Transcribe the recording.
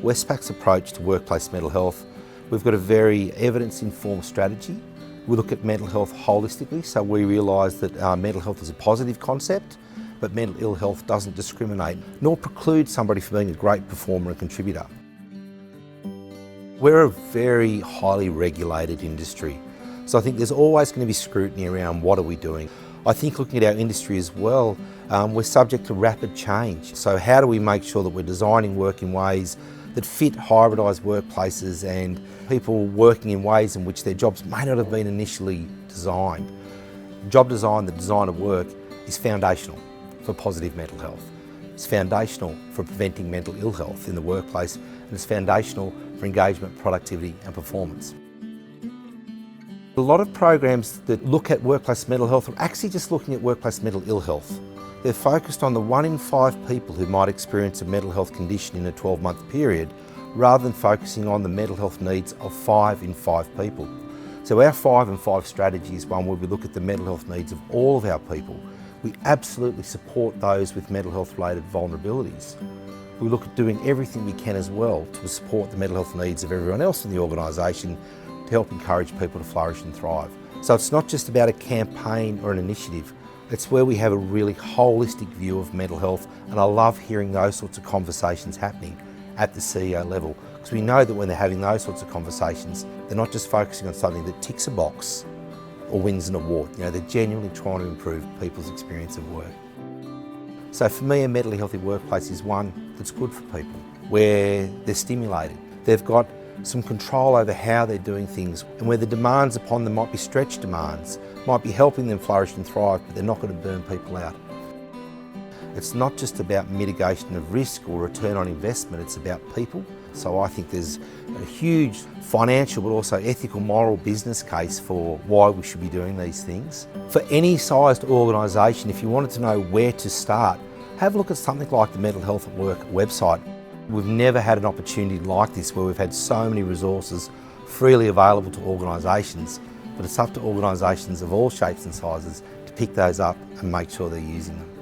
Westpac's approach to workplace mental health, we've got a very evidence-informed strategy. We look at mental health holistically, so we realise that mental health is a positive concept, but mental ill health doesn't discriminate, nor preclude somebody from being a great performer and contributor. We're a very highly regulated industry, so I think there's always going to be scrutiny around what are we doing. I think looking at our industry as well, we're subject to rapid change. So how do we make sure that we're designing work in ways that fit hybridised workplaces and people working in ways in which their jobs may not have been initially designed. Job design, the design of work, is foundational for positive mental health. It's foundational for preventing mental ill health in the workplace, and it's foundational for engagement, productivity and performance. A lot of programs that look at workplace mental health are actually just looking at workplace mental ill health. They're focused on the 1 in 5 people who might experience a mental health condition in a 12-month period, rather than focusing on the mental health needs of 5 in 5 people. So our 5 in 5 strategy is one where we look at the mental health needs of all of our people. We absolutely support those with mental health related vulnerabilities. We look at doing everything we can as well to support the mental health needs of everyone else in the organisation to help encourage people to flourish and thrive. So it's not just about a campaign or an initiative, it's where we have a really holistic view of mental health, and I love hearing those sorts of conversations happening at the CEO level, because we know that when they're having those sorts of conversations, they're not just focusing on something that ticks a box or wins an award. You know, they're genuinely trying to improve people's experience of work. So for me, a mentally healthy workplace is one that's good for people, where they're stimulated. They've got some control over how they're doing things, and where the demands upon them might be stretch demands, might be helping them flourish and thrive, but they're not going to burn people out. It's not just about mitigation of risk or return on investment, it's about people. So I think there's a huge financial but also ethical, moral business case for why we should be doing these things. For any sized organisation, if you wanted to know where to start, have a look at something like the Mental Health at Work website. We've never had an opportunity like this where we've had so many resources freely available to organisations, but it's up to organisations of all shapes and sizes to pick those up and make sure they're using them.